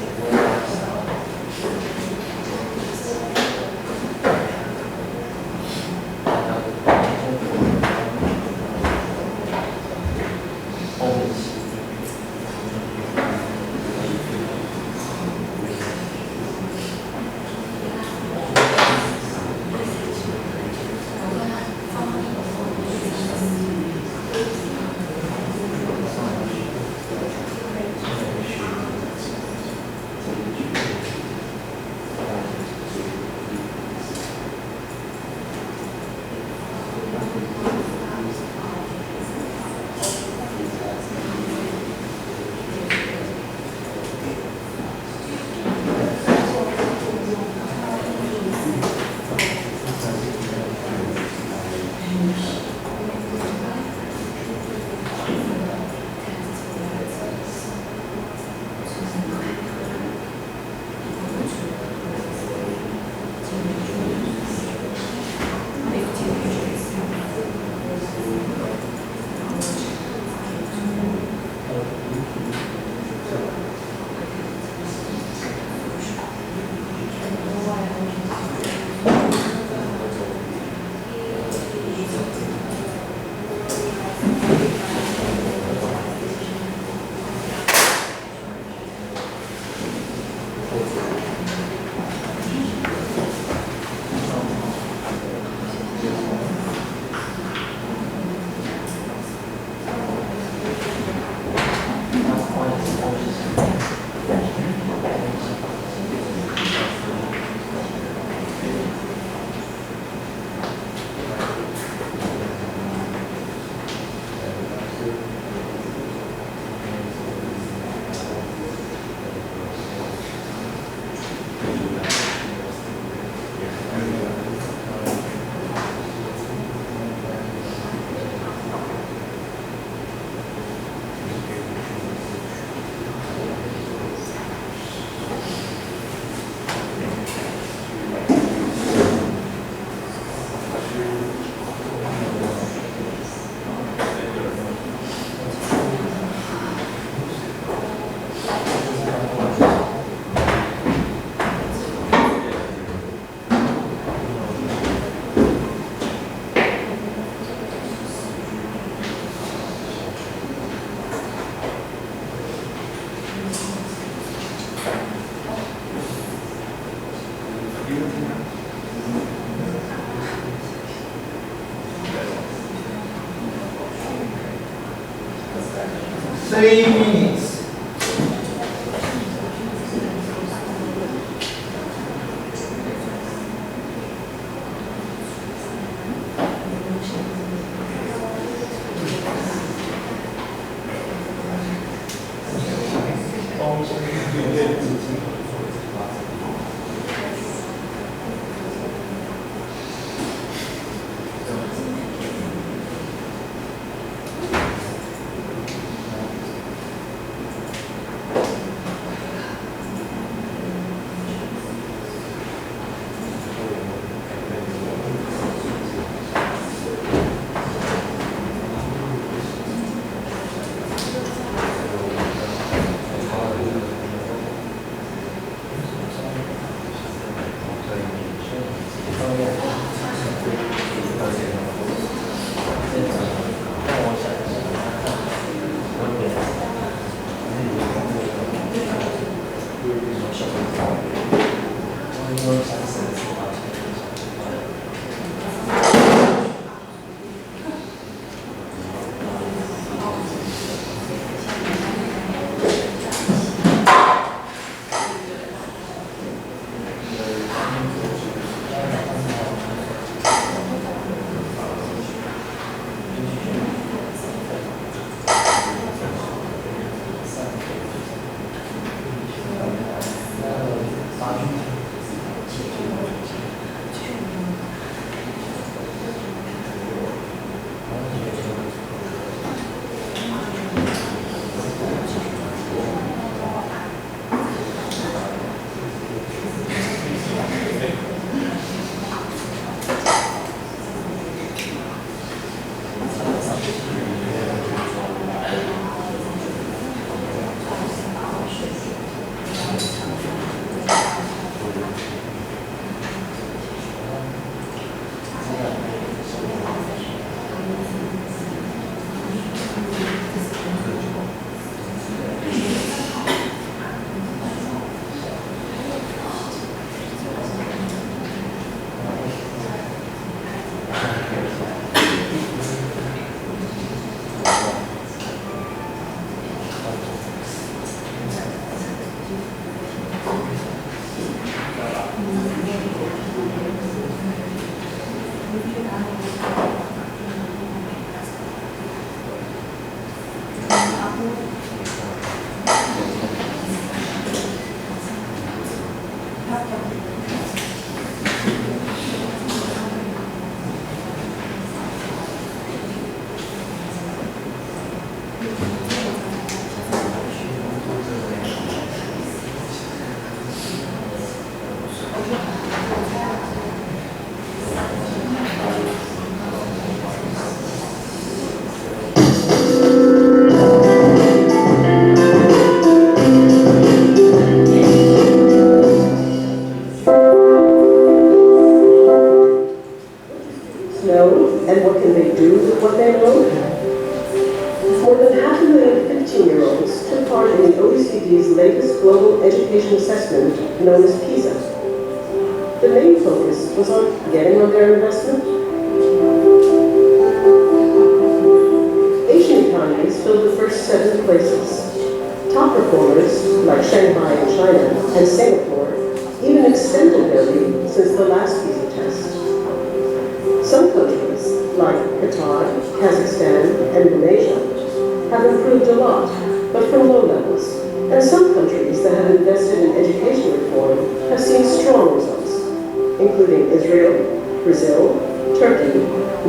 Three minutes. And what can they do with what they know? More than 500,000 15-year-olds took part in the OECD's latest global education assessment known as PISA. The main focus was on getting on their investment. Asian economies filled the first 7 places. Top performers, like Shanghai in China and Singapore, even extended their lead since the last PISA test. Some countries, like Qatar, Kazakhstan, and Malaysia, have improved a lot, but from low levels. And some countries that have invested in education reform have seen strong results, including Israel, Brazil, Turkey,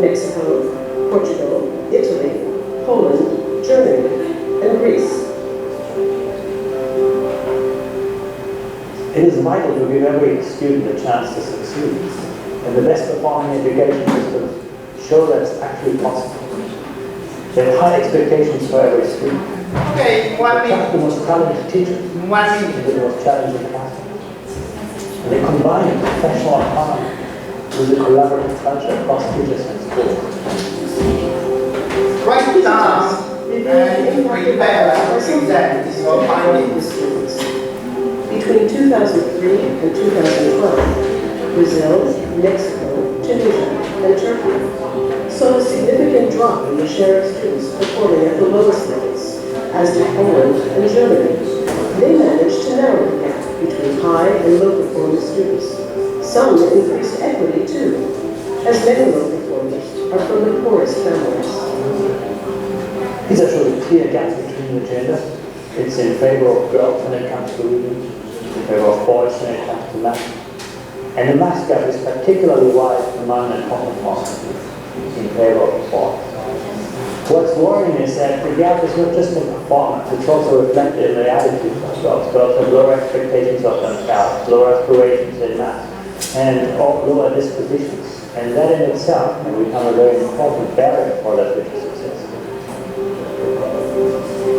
Mexico, Portugal, Italy, Poland, Germany, and Greece. It is vital to give every student a chance to succeed, and the best performing education systems show that it's actually possible. They have high expectations for every student. Okay, 1 They attract the minute. most talented teachers 1 minute. into the most challenging classrooms. And they combine professional autonomy with a collaborative culture across teachers and schools. Write down and prepare to present your findings. Between 2003 and 2012, Brazil, Mexico, Tunisia, and Turkey saw a significant drop in the share of students performing at the lowest levels, as did Poland and Germany. They managed to narrow the gap between high and low performing students. Some increased equity too, as many low performers are from the poorest families. These are showing a clear gap between the genders. It's in favor of girls when it comes to reading, in favor of boys when it comes to math. And the math gap is particularly wide among the top performers, in favor of boys. What's worrying is that the gap is not just in performance, it's also reflected in the attitudes of girls. Girls have lower expectations of themselves, lower aspirations in math, and lower dispositions. And that in itself can become a very important barrier for their future success.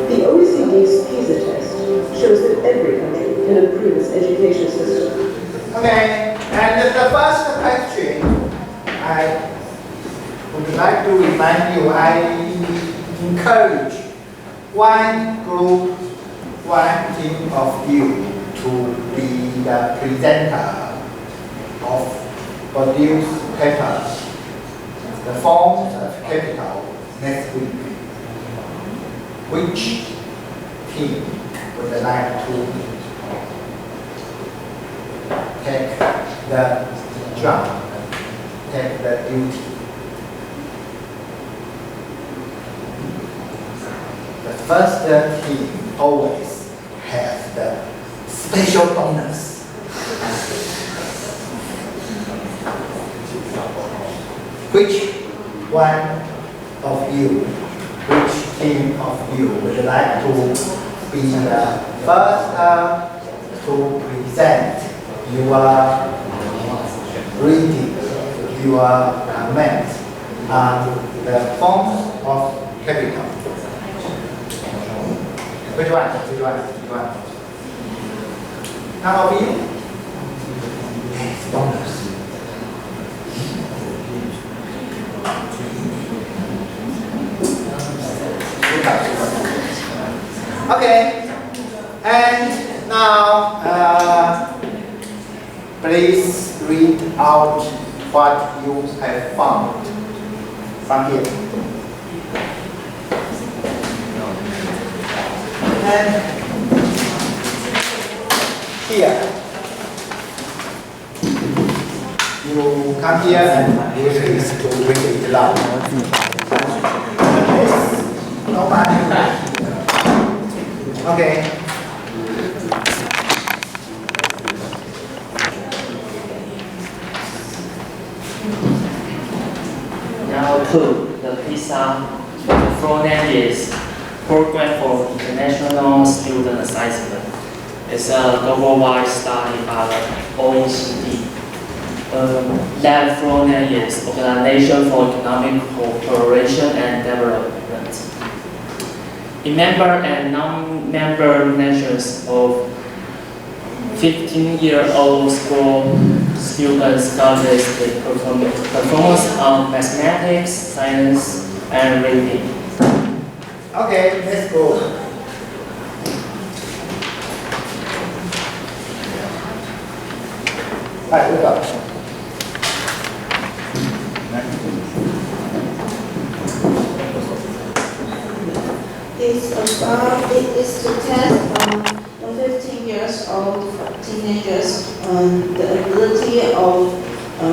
The OECD's PISA test shows that every country can improve its education system. Okay, and the first question, I would like to remind you, I encourage one group, one team of you to be the presenter of produce papers, the forms of capital next week. Which team would like to take the job, take the duty? The first team always has the special bonus. Which one of you, which team of you would like to be the first to present your reading, your comment on the forms of capital? Which one? Which one? Which one? None of you? Yes, bonus. Okay, and now please read out what you have found from here. And here, you come here and you please to read it loud. Yes, nobody. Okay. Now 2, the PISA, the full name is Program for International Student Assessment. It's a global-wide study by the OECD. That full name is Organization for Economic Cooperation and Development. In member and non-member nations of 15-year-old school students shortlisted performance on mathematics, science, and reading. Okay, let's go. Right, we go. It is to test the 15 years old teenagers on the ability of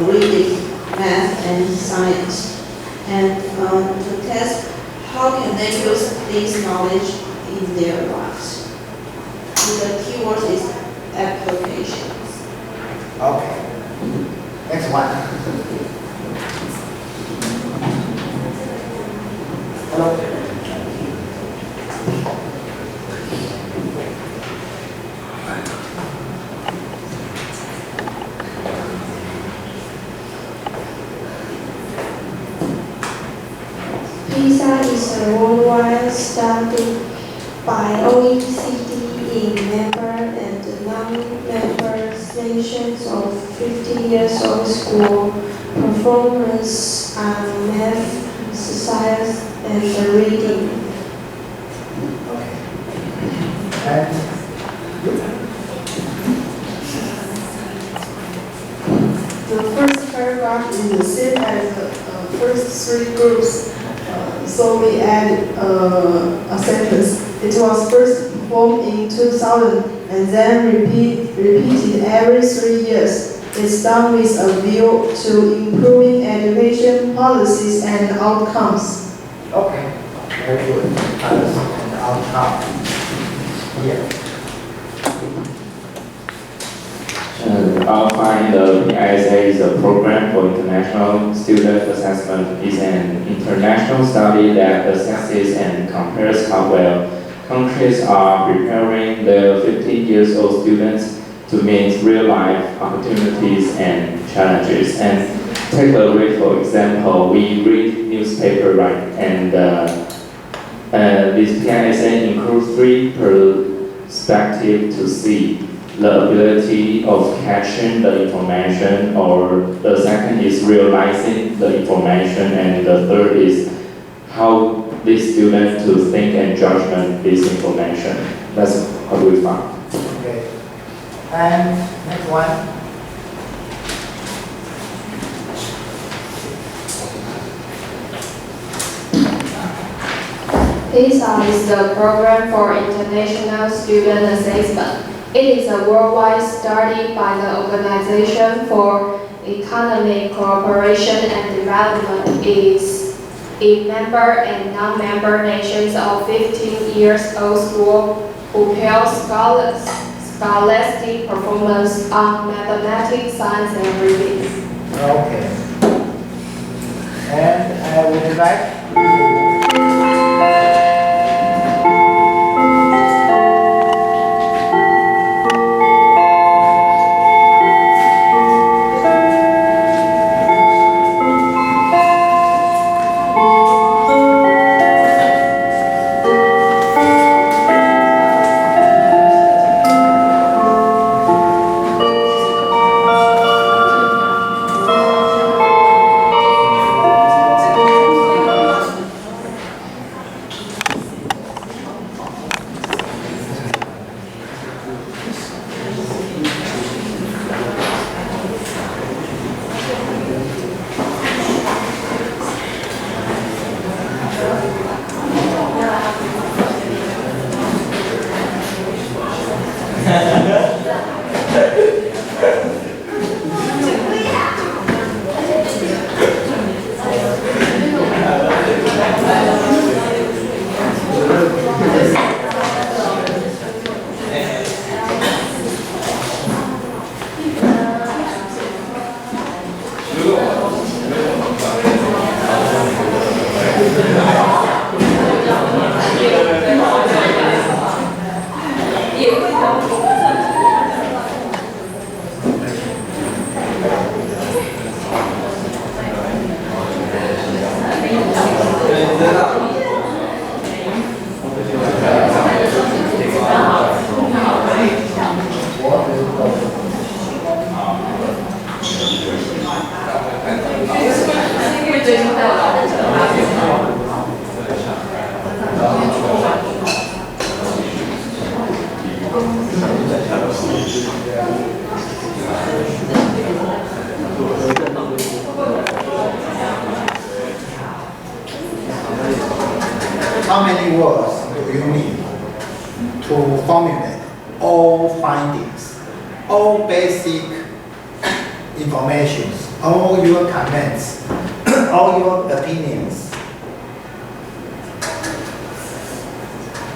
reading math and science, and to test how can they use this knowledge in their lives. The keyword is applications. Okay. Next one. Hello. PISA is a worldwide study by OECD in member and non-member nations of 50 years old school performance on math, science, and reading. Okay. And the first paragraph is the same as the first three groups, so we add a sentence. It was first performed in 2000 and then repeated every 3 years. It's done with a view to improving education policies and outcomes. okay, very good. And outcome. Here. Outline the PISA is a program for international student assessment. It's an international study that assesses and compares how well countries are preparing their 15 years old students to meet real-life opportunities and challenges. And take a read, for example, we read newspaper, right? And this PISA includes 3 perspectives to see: the ability of catching the information, or the second is realizing the information, and the third is how this student to think and judgment this information. That's what we found. Okay. And next one. PISA is the Program for International Student Assessment. It is a worldwide study by the Organization for Economic Cooperation and Development. It is in member and non-member nations of 15 years old school who pale scholastic performance on mathematics, science, and reading. Okay. And I would like how many words do you need to formulate all findings, all basic information, all your comments, all your opinions?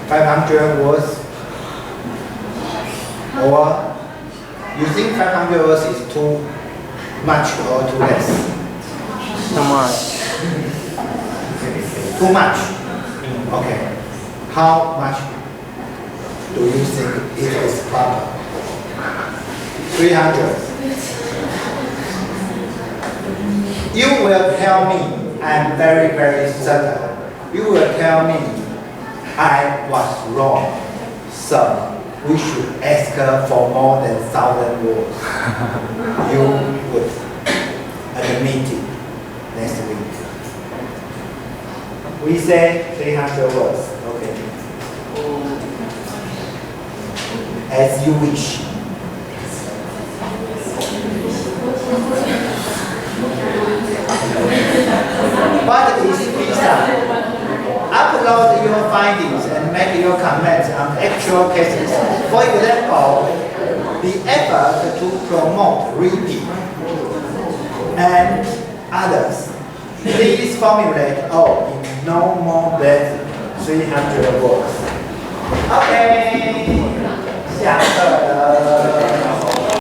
500 words? Or you think 500 words is too much or too less? Too much. Too much? Okay. How much do you think it is proper? 300. You will tell me, I'm very, very certain, you will tell me I was wrong. So we should ask her for more than 1,000 words. You would admit it next week. We say 300 words, okay. As you wish. What is PISA? Upload your findings and make your comments on actual cases. For example, the effort to promote reading and others. Please formulate all in no more than 300 words. Okay. 下课。